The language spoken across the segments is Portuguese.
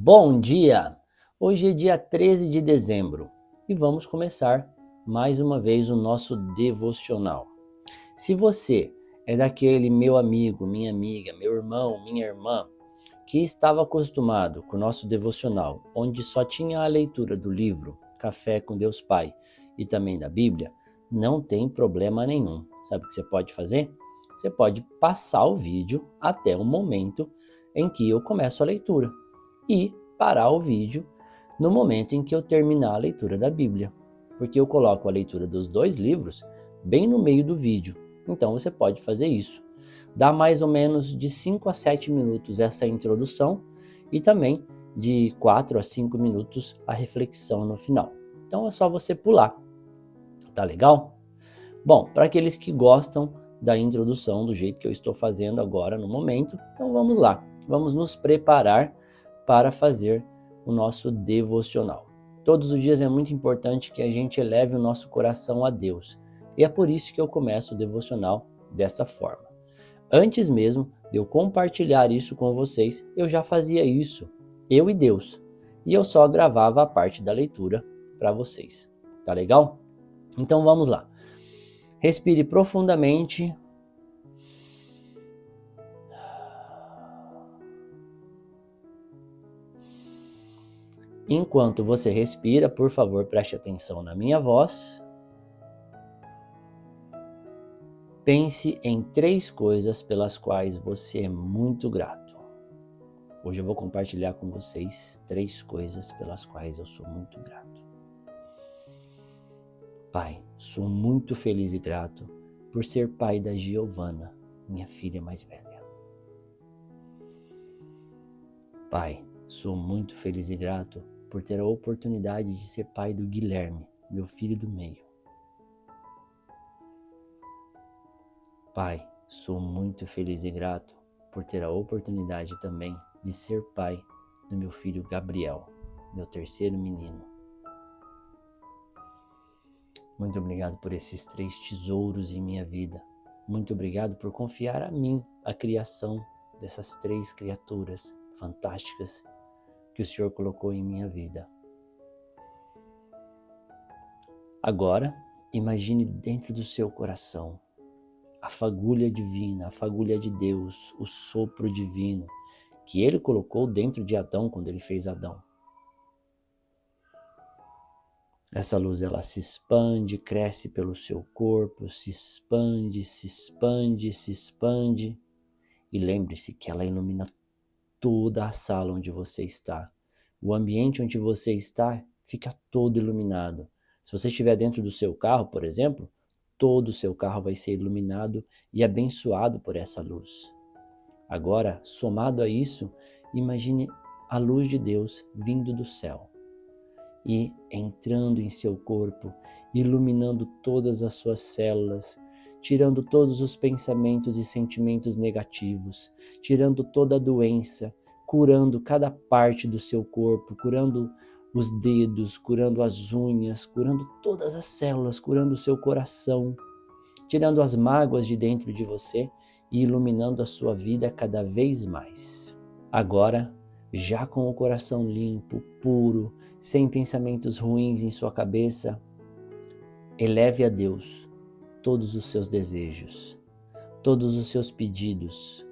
Bom dia! Hoje é dia 13 de dezembro e vamos começar mais uma vez o nosso devocional. Se você é daquele meu amigo, minha amiga, meu irmão, minha irmã, que estava acostumado com o nosso devocional, onde só tinha a leitura do livro Café com Deus Pai e também da Bíblia, não tem problema nenhum. Sabe o que você pode fazer? Você pode passar o vídeo até o momento em que eu começo a leitura e parar o vídeo no momento em que eu terminar a leitura da Bíblia, porque eu coloco a leitura dos dois livros bem no meio do vídeo. Então você pode fazer isso. Dá mais ou menos de 5 a 7 minutos essa introdução e também de 4 a 5 minutos a reflexão no final. Então é só você pular. Tá legal? Bom, para aqueles que gostam da introdução do jeito que eu estou fazendo agora no momento, então vamos lá. Vamos nos preparar para fazer o nosso devocional. Todos os dias é muito importante que a gente eleve o nosso coração a Deus. E é por isso que eu começo o devocional dessa forma. Antes mesmo de eu compartilhar isso com vocês, eu já fazia isso, eu e Deus. E eu só gravava a parte da leitura para vocês. Tá legal? Então vamos lá. Respire profundamente. Enquanto você respira, por favor, preste atenção na minha voz. Pense em 3 coisas pelas quais você é muito grato. Hoje eu vou compartilhar com vocês 3 coisas pelas quais eu sou muito grato. Pai, sou muito feliz e grato por ser pai da Giovana, minha filha mais velha. Pai, sou muito feliz e grato por ter a oportunidade de ser pai do Guilherme, meu filho do meio. Pai, sou muito feliz e grato por ter a oportunidade também de ser pai do meu filho Gabriel, meu terceiro menino. Muito obrigado por esses 3 tesouros em minha vida. Muito obrigado por confiar a mim a criação dessas 3 criaturas fantásticas que o Senhor colocou em minha vida. Agora, imagine dentro do seu coração a fagulha divina, a fagulha de Deus, o sopro divino que Ele colocou dentro de Adão quando Ele fez Adão. Essa luz ela se expande, cresce pelo seu corpo, se expande, se expande, se expande. E lembre-se que ela ilumina toda a sala onde você está. O ambiente onde você está fica todo iluminado. Se você estiver dentro do seu carro, por exemplo, todo o seu carro vai ser iluminado e abençoado por essa luz. Agora, somado a isso, imagine a luz de Deus vindo do céu e entrando em seu corpo, iluminando todas as suas células, tirando todos os pensamentos e sentimentos negativos, tirando toda a doença, curando cada parte do seu corpo, curando os dedos, curando as unhas, curando todas as células, curando o seu coração, tirando as mágoas de dentro de você e iluminando a sua vida cada vez mais. Agora, já com o coração limpo, puro, sem pensamentos ruins em sua cabeça, eleve a Deus todos os seus desejos, todos os seus pedidos.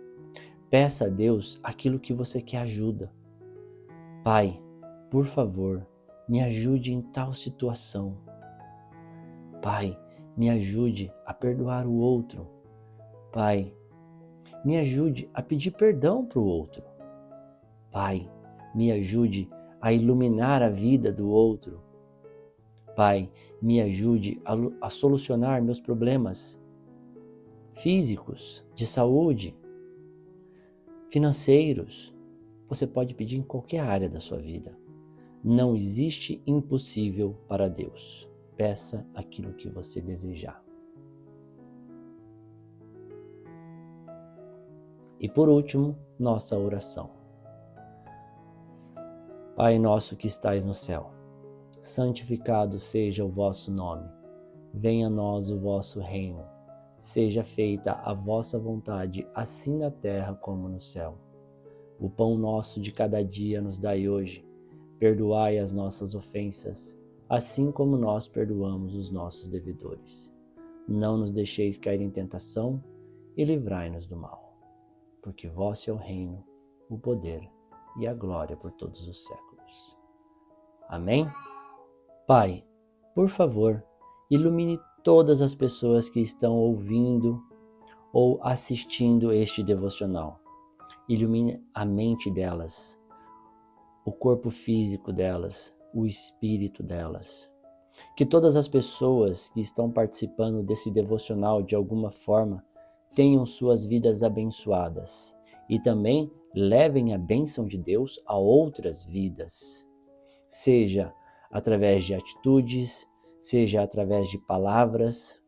Peça a Deus aquilo que você quer ajuda. Pai, por favor, me ajude em tal situação. Pai, me ajude a perdoar o outro. Pai, me ajude a pedir perdão para o outro. Pai, me ajude a iluminar a vida do outro. Pai, me ajude a solucionar meus problemas físicos, de saúde, financeiros. Você pode pedir em qualquer área da sua vida. Não existe impossível para Deus. Peça aquilo que você desejar. E por último, nossa oração. Pai nosso que estais no céu, santificado seja o vosso nome. Venha a nós o vosso reino. Seja feita a vossa vontade, assim na terra como no céu. O pão nosso de cada dia nos dai hoje. Perdoai as nossas ofensas, assim como nós perdoamos os nossos devedores. Não nos deixeis cair em tentação e livrai-nos do mal. Porque vosso é o reino, o poder e a glória por todos os séculos. Amém? Pai, por favor, ilumine todas as pessoas que estão ouvindo ou assistindo este devocional. Ilumine a mente delas, o corpo físico delas, o espírito delas. Que todas as pessoas que estão participando desse devocional de alguma forma tenham suas vidas abençoadas e também levem a bênção de Deus a outras vidas, seja através de atitudes, seja através de palavras,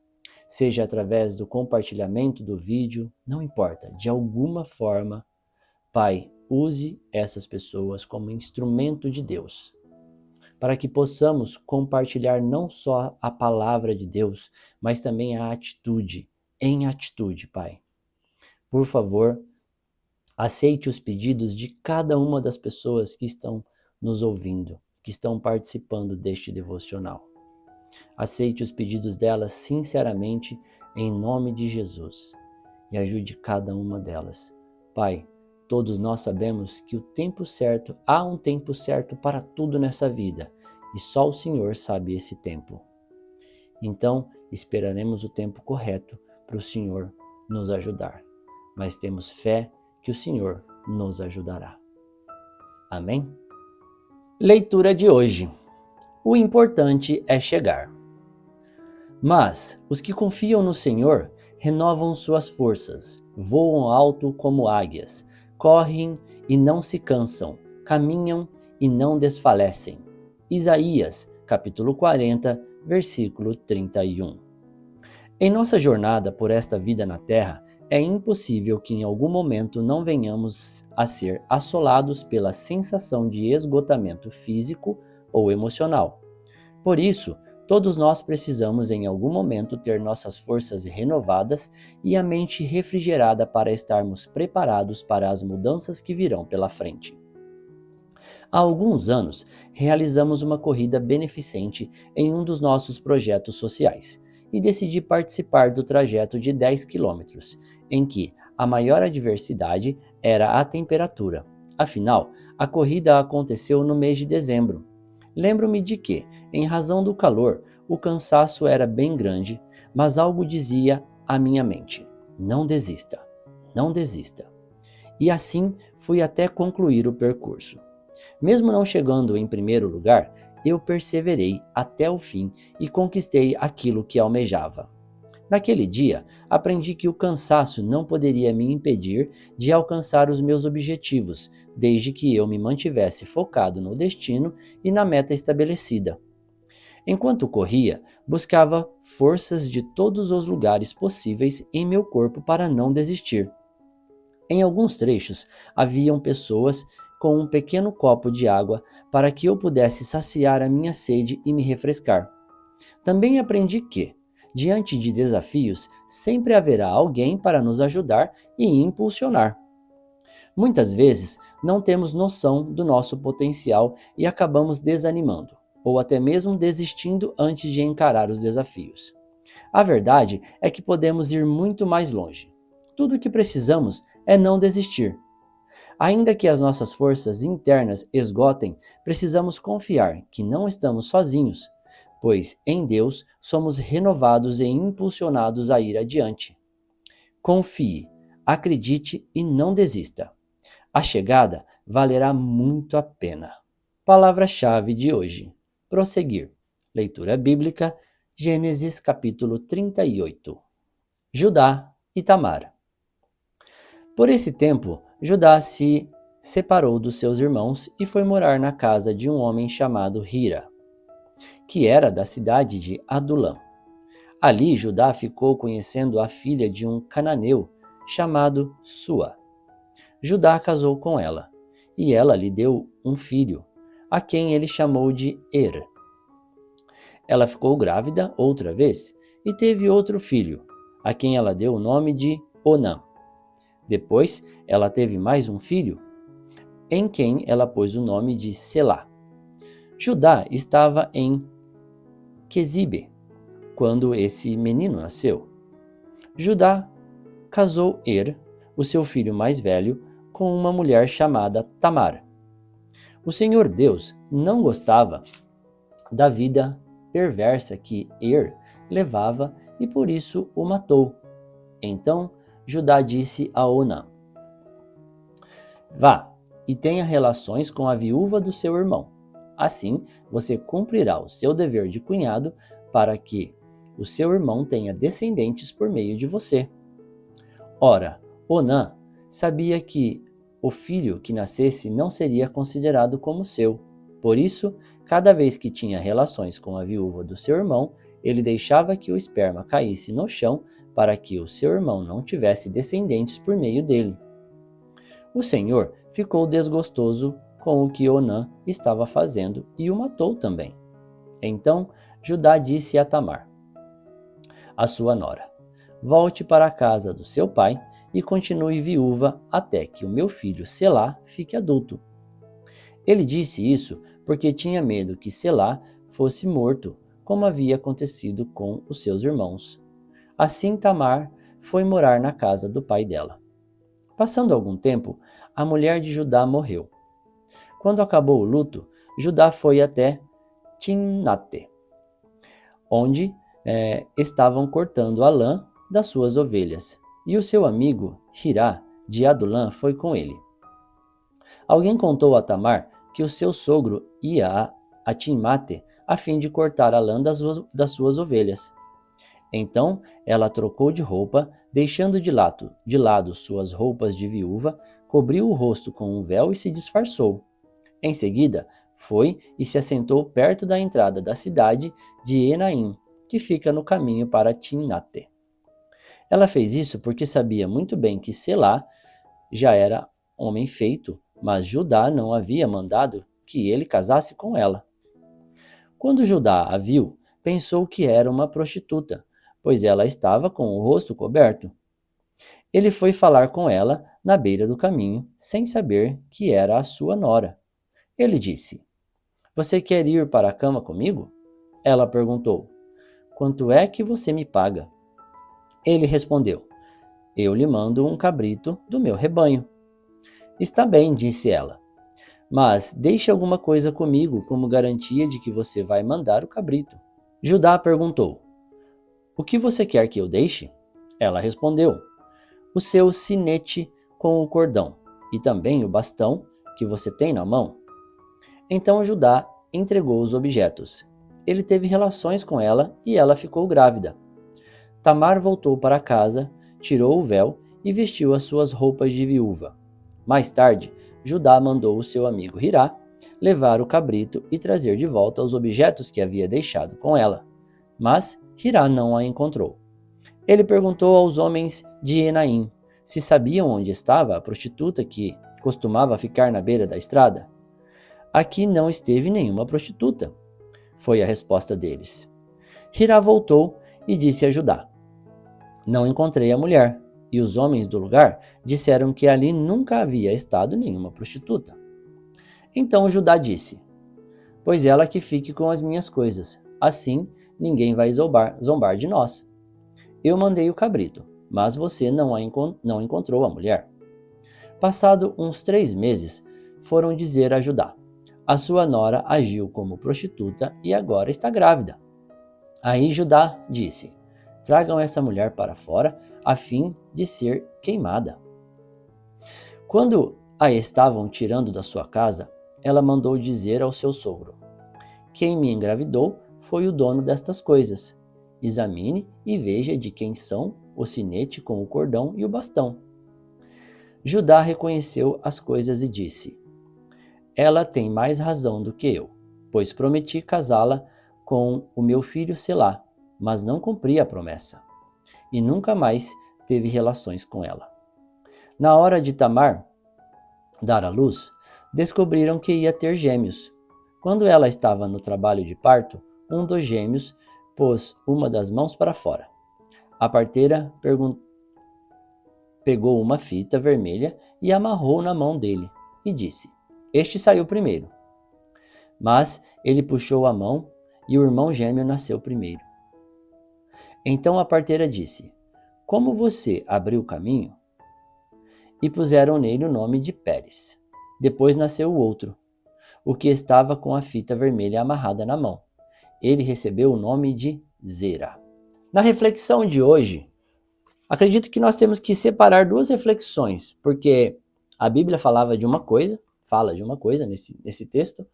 seja através do compartilhamento do vídeo, não importa, de alguma forma, Pai, use essas pessoas como instrumento de Deus, para que possamos compartilhar não só a palavra de Deus, mas também a atitude, em atitude, Pai. Por favor, aceite os pedidos de cada uma das pessoas que estão nos ouvindo, que estão participando deste devocional. Aceite os pedidos delas sinceramente, em nome de Jesus, e ajude cada uma delas. Pai, todos nós sabemos que há um tempo certo para tudo nessa vida, e só o Senhor sabe esse tempo. Então, esperaremos o tempo correto para o Senhor nos ajudar, mas temos fé que o Senhor nos ajudará. Amém? Leitura de hoje. O importante é chegar. Mas os que confiam no Senhor renovam suas forças, voam alto como águias, correm e não se cansam, caminham e não desfalecem. Isaías, capítulo 40, versículo 31. Em nossa jornada por esta vida na Terra, é impossível que em algum momento não venhamos a ser assolados pela sensação de esgotamento físico ou emocional. Por isso, todos nós precisamos em algum momento ter nossas forças renovadas e a mente refrigerada para estarmos preparados para as mudanças que virão pela frente. Há alguns anos, realizamos uma corrida beneficente em um dos nossos projetos sociais e decidi participar do trajeto de 10 quilômetros, em que a maior adversidade era a temperatura. Afinal, a corrida aconteceu no mês de dezembro. Lembro-me de que, em razão do calor, o cansaço era bem grande, mas algo dizia à minha mente: não desista, não desista. E assim fui até concluir o percurso. Mesmo não chegando em primeiro lugar, eu perseverei até o fim e conquistei aquilo que almejava. Naquele dia, aprendi que o cansaço não poderia me impedir de alcançar os meus objetivos, desde que eu me mantivesse focado no destino e na meta estabelecida. Enquanto corria, buscava forças de todos os lugares possíveis em meu corpo para não desistir. Em alguns trechos, haviam pessoas com um pequeno copo de água para que eu pudesse saciar a minha sede e me refrescar. Também aprendi que, diante de desafios, sempre haverá alguém para nos ajudar e impulsionar. Muitas vezes, não temos noção do nosso potencial e acabamos desanimando, ou até mesmo desistindo antes de encarar os desafios. A verdade é que podemos ir muito mais longe. Tudo o que precisamos é não desistir. Ainda que as nossas forças internas esgotem, precisamos confiar que não estamos sozinhos, pois em Deus somos renovados e impulsionados a ir adiante. Confie, acredite e não desista. A chegada valerá muito a pena. Palavra-chave de hoje: prosseguir. Leitura bíblica, Gênesis capítulo 38. Judá e Tamar. Por esse tempo, Judá se separou dos seus irmãos e foi morar na casa de um homem chamado Hira, que era da cidade de Adulã. Ali Judá ficou conhecendo a filha de um cananeu chamado Sua. Judá casou com ela, e ela lhe deu um filho, a quem ele chamou de Er. Ela ficou grávida outra vez e teve outro filho, a quem ela deu o nome de Onã. Depois, ela teve mais um filho, em quem ela pôs o nome de Selá. Judá estava em Quezibe quando esse menino nasceu. Judá casou o seu filho mais velho, com uma mulher chamada Tamar. O Senhor Deus não gostava da vida perversa que levava e por isso o matou. Então Judá disse a Onã: Vá e tenha relações com a viúva do seu irmão. Assim você cumprirá o seu dever de cunhado para que o seu irmão tenha descendentes por meio de você. Ora, Onã sabia que o filho que nascesse não seria considerado como seu. Por isso, cada vez que tinha relações com a viúva do seu irmão, ele deixava que o esperma caísse no chão para que o seu irmão não tivesse descendentes por meio dele. O Senhor ficou desgostoso com o que Onã estava fazendo e o matou também. Então Judá disse a Tamar, a sua nora: Volte para a casa do seu pai e continue viúva até que o meu filho Selá fique adulto. Ele disse isso porque tinha medo que Selá fosse morto, como havia acontecido com os seus irmãos. Assim Tamar foi morar na casa do pai dela. Passando algum tempo, a mulher de Judá morreu. Quando acabou o luto, Judá foi até Timnate, onde estavam cortando a lã das suas ovelhas, e o seu amigo Hirá de Adulã foi com ele. Alguém contou a Tamar que o seu sogro ia a Timnate a fim de cortar a lã das suas ovelhas. Então ela trocou de roupa, deixando de lado suas roupas de viúva, cobriu o rosto com um véu e se disfarçou. Em seguida, foi e se assentou perto da entrada da cidade de Enaim, que fica no caminho para Timnate. Ela fez isso porque sabia muito bem que Selá já era homem feito, mas Judá não havia mandado que ele casasse com ela. Quando Judá a viu, pensou que era uma prostituta, pois ela estava com o rosto coberto. Ele foi falar com ela na beira do caminho, sem saber que era a sua nora. Ele disse: Você quer ir para a cama comigo? Ela perguntou: Quanto é que você me paga? Ele respondeu: Eu lhe mando um cabrito do meu rebanho. Está bem, disse ela, mas deixe alguma coisa comigo como garantia de que você vai mandar o cabrito. Judá perguntou: O que você quer que eu deixe? Ela respondeu: O seu sinete com o cordão e também o bastão que você tem na mão. Então Judá entregou os objetos. Ele teve relações com ela e ela ficou grávida. Tamar voltou para casa, tirou o véu e vestiu as suas roupas de viúva. Mais tarde, Judá mandou o seu amigo Hirá levar o cabrito e trazer de volta os objetos que havia deixado com ela. Mas Hirá não a encontrou. Ele perguntou aos homens de Enaim se sabiam onde estava a prostituta que costumava ficar na beira da estrada. Aqui não esteve nenhuma prostituta, foi a resposta deles. Hirá voltou e disse a Judá: Não encontrei a mulher, e os homens do lugar disseram que ali nunca havia estado nenhuma prostituta. Então Judá disse: Pois ela que fique com as minhas coisas, assim ninguém vai zombar de nós. Eu mandei o cabrito, mas você não encontrou a mulher. Passado uns 3 meses, foram dizer a Judá: A sua nora agiu como prostituta e agora está grávida. Aí Judá disse: Tragam essa mulher para fora, a fim de ser queimada. Quando a estavam tirando da sua casa, ela mandou dizer ao seu sogro: Quem me engravidou foi o dono destas coisas. Examine e veja de quem são o sinete com o cordão e o bastão. Judá reconheceu as coisas e disse: Ela tem mais razão do que eu, pois prometi casá-la com o meu filho Selá, mas não cumpri a promessa, e nunca mais teve relações com ela. Na hora de Tamar dar à luz, descobriram que ia ter gêmeos. Quando ela estava no trabalho de parto, um dos gêmeos pôs uma das mãos para fora. A parteira pegou uma fita vermelha e amarrou na mão dele, e disse: Este saiu primeiro, mas ele puxou a mão e o irmão gêmeo nasceu primeiro. Então a parteira disse: Como você abriu o caminho? E puseram nele o nome de Pérez. Depois nasceu o outro, o que estava com a fita vermelha amarrada na mão. Ele recebeu o nome de Zera. Na reflexão de hoje, acredito que nós temos que separar duas reflexões, porque a Bíblia fala de uma coisa nesse texto,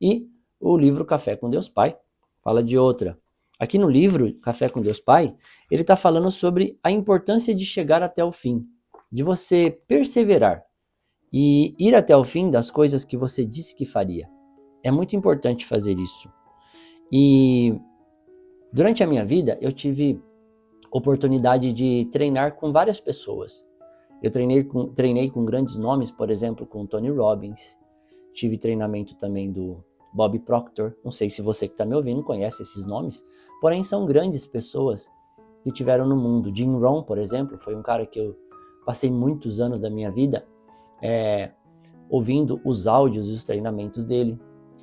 e o livro Café com Deus Pai fala de outra. Aqui no livro Café com Deus Pai, ele está falando sobre a importância de chegar até o fim, de você perseverar e ir até o fim das coisas que você disse que faria. É muito importante fazer isso. E durante a minha vida, eu tive oportunidade de treinar com várias pessoas. Eu treinei com grandes nomes, por exemplo, com Tony Robbins. Tive treinamento também do Bob Proctor. Não sei se você que está me ouvindo conhece esses nomes, porém são grandes pessoas que tiveram no mundo. Jim Rohn, por exemplo, foi um cara que eu passei muitos anos da minha vida ouvindo os áudios e os treinamentos dele.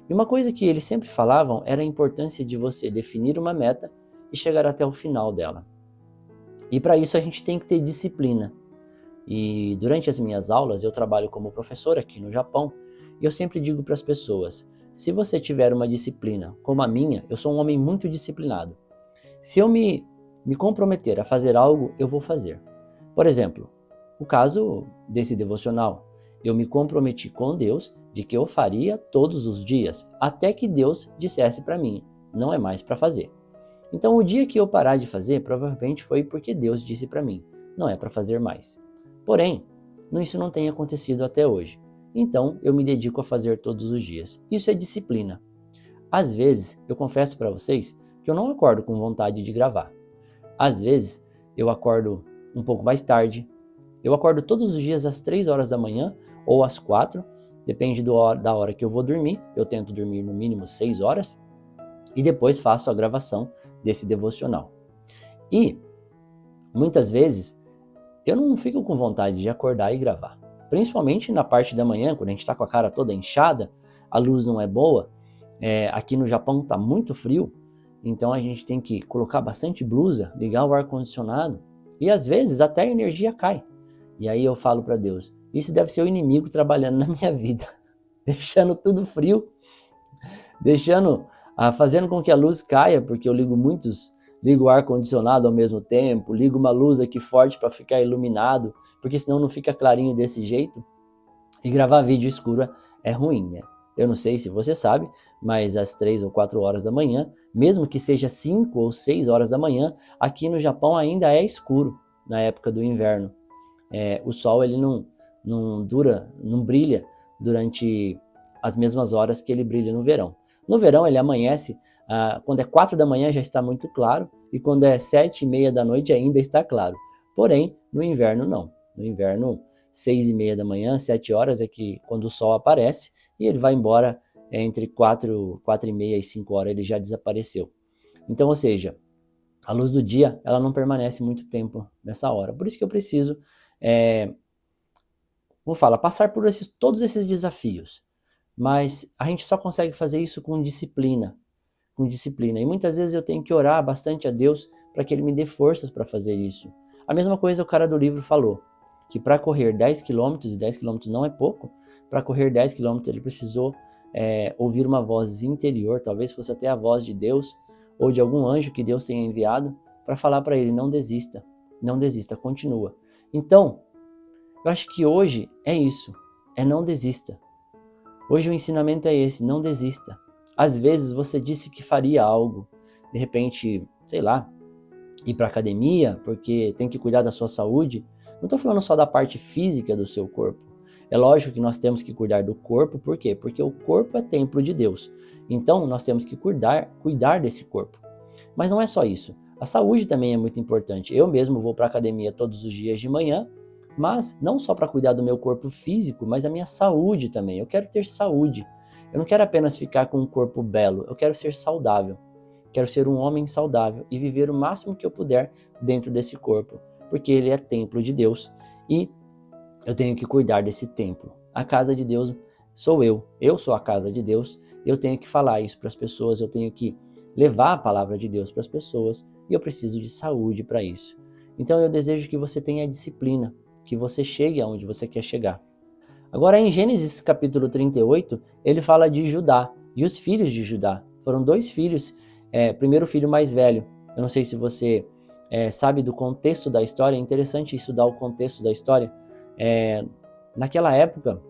E uma coisa que eles sempre falavam era a importância de você definir uma meta e chegar até o final dela. E para isso a gente tem que ter disciplina. E durante as minhas aulas eu trabalho como professor aqui no Japão e eu sempre digo para as pessoas, se você tiver uma disciplina como a minha, eu sou um homem muito disciplinado. Se eu me comprometer a fazer algo, eu vou fazer. Por exemplo, o caso desse devocional. Eu me comprometi com Deus de que eu faria todos os dias, até que Deus dissesse para mim, não é mais para fazer. Então o dia que eu parar de fazer, provavelmente foi porque Deus disse para mim, não é para fazer mais. Porém, isso não tem acontecido até hoje. Então eu me dedico a fazer todos os dias. Isso é disciplina. Às vezes, eu confesso para vocês que eu não acordo com vontade de gravar. Às vezes, eu acordo um pouco mais tarde. Eu acordo todos os dias às 3 horas da manhã ou às 4, depende da hora que eu vou dormir. Eu tento dormir no mínimo 6 horas e depois faço a gravação desse devocional. E muitas vezes eu não fico com vontade de acordar e gravar. Principalmente na parte da manhã, quando a gente está com a cara toda inchada, a luz não é boa. Aqui no Japão está muito frio, então a gente tem que colocar bastante blusa, ligar o ar-condicionado e às vezes até a energia cai. E aí eu falo para Deus, isso deve ser o inimigo trabalhando na minha vida, deixando tudo frio, fazendo com que a luz caia, porque eu ligo o ar-condicionado ao mesmo tempo, ligo uma luz aqui forte para ficar iluminado, porque senão não fica clarinho desse jeito. E gravar vídeo escuro é ruim, né? Eu não sei se você sabe, mas às 3 ou 4 horas da manhã, mesmo que seja 5 ou 6 horas da manhã, aqui no Japão ainda é escuro na época do inverno. O sol ele não brilha durante as mesmas horas que ele brilha no verão. No verão ele amanhece, quando é 4 da manhã já está muito claro, e quando é 7:30 da noite ainda está claro. Porém, no inverno não. No inverno, 6:30 da manhã, 7 horas é que quando o sol aparece, e ele vai embora entre 4:30 e 5 horas ele já desapareceu. Então, ou seja, a luz do dia ela não permanece muito tempo nessa hora. Por isso que eu preciso passar por todos esses desafios. Mas a gente só consegue fazer isso com disciplina. E muitas vezes eu tenho que orar bastante a Deus para que Ele me dê forças para fazer isso. A mesma coisa o cara do livro falou, que para correr 10 quilômetros, e 10 quilômetros não é pouco, para correr 10 quilômetros ele precisou ouvir uma voz interior, talvez fosse até a voz de Deus, ou de algum anjo que Deus tenha enviado, para falar para ele, não desista, continua. Então, eu acho que hoje é isso, não desista. Hoje o ensinamento é esse, não desista. Às vezes você disse que faria algo, de repente, sei lá, ir para academia, porque tem que cuidar da sua saúde. Não estou falando só da parte física do seu corpo. É lógico que nós temos que cuidar do corpo, por quê? Porque o corpo é templo de Deus. Então nós temos que cuidar desse corpo. Mas não é só isso. A saúde também é muito importante. Eu mesmo vou para a academia todos os dias de manhã, mas não só para cuidar do meu corpo físico, mas a minha saúde também. Eu quero ter saúde. Eu não quero apenas ficar com um corpo belo, eu quero ser saudável. Quero ser um homem saudável e viver o máximo que eu puder dentro desse corpo, porque ele é templo de Deus e eu tenho que cuidar desse templo. A casa de Deus sou eu sou a casa de Deus, eu tenho que falar isso para as pessoas, eu tenho que levar a palavra de Deus para as pessoas e eu preciso de saúde para isso. Então eu desejo que você tenha disciplina, que você chegue aonde você quer chegar. Agora em Gênesis capítulo 38, ele fala de Judá e os filhos de Judá. Foram 2 filhos, primeiro filho mais velho. Eu não sei se você sabe do contexto da história, é interessante estudar o contexto da história. Naquela época,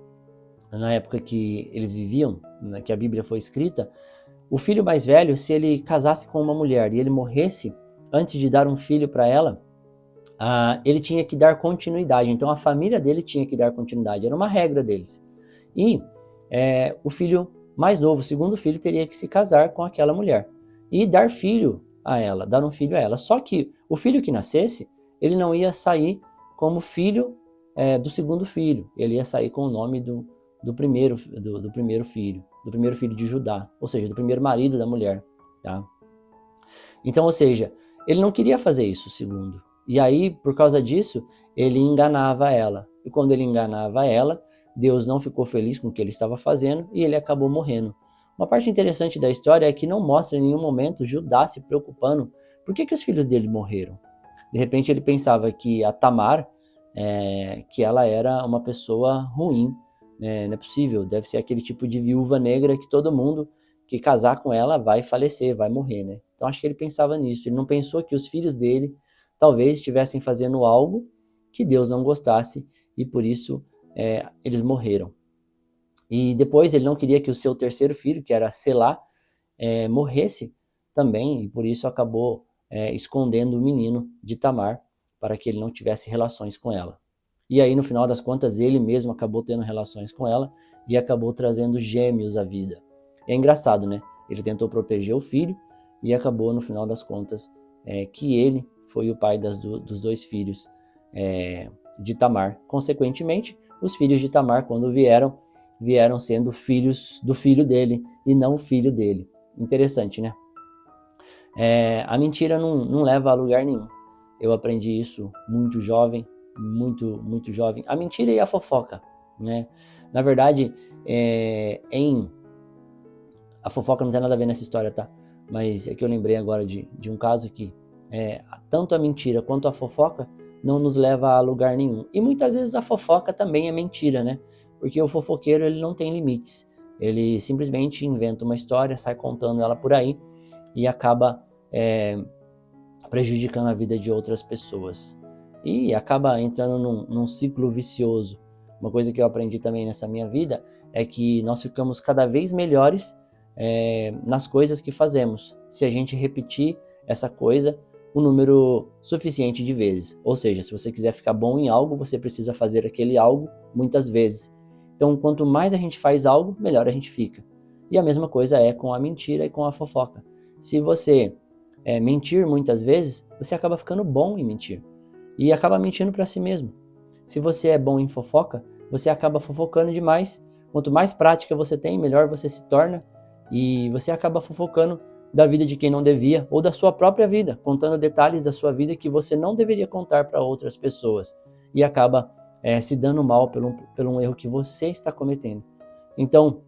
na época que eles viviam, que a Bíblia foi escrita, o filho mais velho, se ele casasse com uma mulher e ele morresse antes de dar um filho para ela, ele tinha que dar continuidade. Então a família dele tinha que dar continuidade, era uma regra deles. E o filho mais novo, o segundo filho, teria que se casar com aquela mulher e dar filho a ela, dar um filho a ela. Só que o filho que nascesse, ele não ia sair como filho do segundo filho, ele ia sair com o nome do primeiro filho, do primeiro filho de Judá, ou seja, do primeiro marido da mulher, tá? Então, ou seja, ele não queria fazer isso, segundo. E aí, por causa disso, ele enganava ela. E quando ele enganava ela, Deus não ficou feliz com o que ele estava fazendo e ele acabou morrendo. Uma parte interessante da história é que não mostra em nenhum momento Judá se preocupando por que os filhos dele morreram. De repente ele pensava que a Tamar, que ela era uma pessoa ruim, não é possível, deve ser aquele tipo de viúva negra que todo mundo que casar com ela vai falecer, vai morrer, né? Então acho que ele pensava nisso, ele não pensou que os filhos dele talvez estivessem fazendo algo que Deus não gostasse e por isso eles morreram. E depois ele não queria que o seu terceiro filho, que era Selá, morresse também, e por isso acabou escondendo o menino de Tamar, para que ele não tivesse relações com ela. E aí, no final das contas, ele mesmo acabou tendo relações com ela e acabou trazendo gêmeos à vida. É engraçado, né? Ele tentou proteger o filho e acabou, no final das contas, que ele foi o pai dos 2 filhos de Tamar. Consequentemente, os filhos de Tamar, quando vieram sendo filhos do filho dele e não o filho dele. Interessante, né? A mentira não leva a lugar nenhum. Eu aprendi isso muito jovem, muito jovem. A mentira e a fofoca, né? Na verdade, a fofoca não tem nada a ver nessa história, tá? Mas é que eu lembrei agora de um caso que tanto a mentira quanto a fofoca não nos leva a lugar nenhum. E muitas vezes a fofoca também é mentira, né? Porque o fofoqueiro, ele não tem limites. Ele simplesmente inventa uma história, sai contando ela por aí e acaba prejudicando a vida de outras pessoas. E acaba entrando num ciclo vicioso. Uma coisa que eu aprendi também nessa minha vida é que nós ficamos cada vez melhores nas coisas que fazemos, se a gente repetir essa coisa um número suficiente de vezes. Ou seja, se você quiser ficar bom em algo, você precisa fazer aquele algo muitas vezes. Então, quanto mais a gente faz algo, melhor a gente fica. E a mesma coisa é com a mentira e com a fofoca. Se você mentir muitas vezes, você acaba ficando bom em mentir. E acaba mentindo para si mesmo. Se você é bom em fofoca, você acaba fofocando demais. Quanto mais prática você tem, melhor você se torna. E você acaba fofocando da vida de quem não devia, ou da sua própria vida, contando detalhes da sua vida que você não deveria contar para outras pessoas. E acaba se dando mal por um erro que você está cometendo. Então,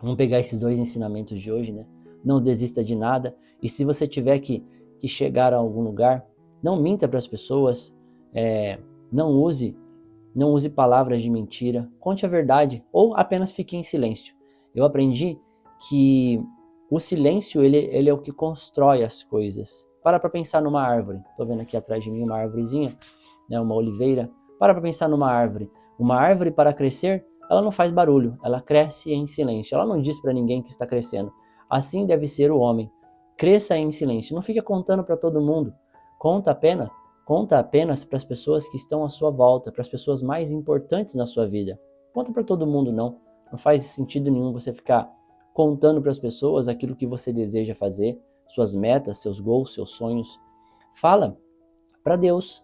vamos pegar esses 2 ensinamentos de hoje, né? Não desista de nada. E se você tiver que chegar a algum lugar, não minta para as pessoas, não use palavras de mentira, conte a verdade ou apenas fique em silêncio. Eu aprendi que o silêncio ele é o que constrói as coisas. Para pensar numa árvore. Estou vendo aqui atrás de mim uma árvorezinha, né, uma oliveira. Para pensar numa árvore. Uma árvore, para crescer, ela não faz barulho, ela cresce em silêncio. Ela não diz para ninguém que está crescendo. Assim deve ser o homem. Cresça em silêncio. Não fica contando para todo mundo. Conta apenas para as pessoas que estão à sua volta, para as pessoas mais importantes na sua vida. Conta para todo mundo, não. Não faz sentido nenhum você ficar contando para as pessoas aquilo que você deseja fazer, suas metas, seus goals, seus sonhos. Fala para Deus.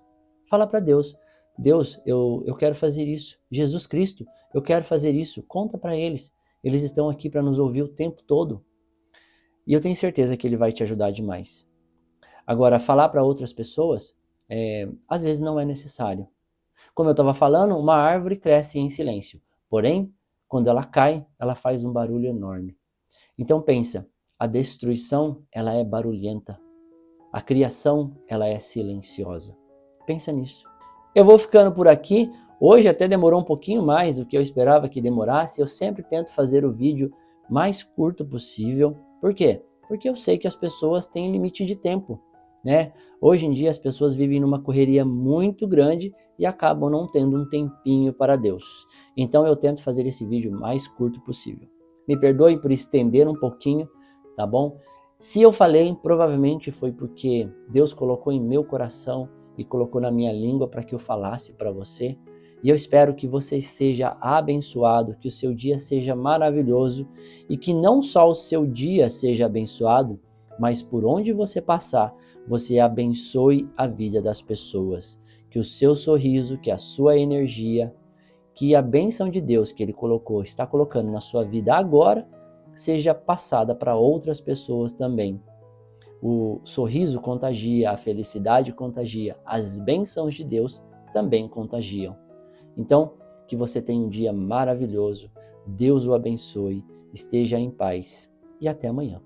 Fala para Deus. Deus, eu quero fazer isso. Jesus Cristo, eu quero fazer isso. Conta para eles. Eles estão aqui para nos ouvir o tempo todo. E eu tenho certeza que Ele vai te ajudar demais. Agora, falar para outras pessoas, às vezes não é necessário. Como eu estava falando, uma árvore cresce em silêncio. Porém, quando ela cai, ela faz um barulho enorme. Então pensa, a destruição, ela é barulhenta. A criação, ela é silenciosa. Pensa nisso. Eu vou ficando por aqui. Hoje até demorou um pouquinho mais do que eu esperava que demorasse. Eu sempre tento fazer o vídeo mais curto possível. Por quê? Porque eu sei que as pessoas têm limite de tempo, né? Hoje em dia as pessoas vivem numa correria muito grande e acabam não tendo um tempinho para Deus. Então eu tento fazer esse vídeo mais curto possível. Me perdoe por estender um pouquinho, tá bom? Se eu falei, provavelmente foi porque Deus colocou em meu coração e colocou na minha língua para que eu falasse para você. E eu espero que você seja abençoado, que o seu dia seja maravilhoso e que não só o seu dia seja abençoado, mas por onde você passar, você abençoe a vida das pessoas. Que o seu sorriso, que a sua energia, que a bênção de Deus que Ele colocou, está colocando na sua vida agora, seja passada para outras pessoas também. O sorriso contagia, a felicidade contagia, as bênçãos de Deus também contagiam. Então, que você tenha um dia maravilhoso, Deus o abençoe, esteja em paz e até amanhã.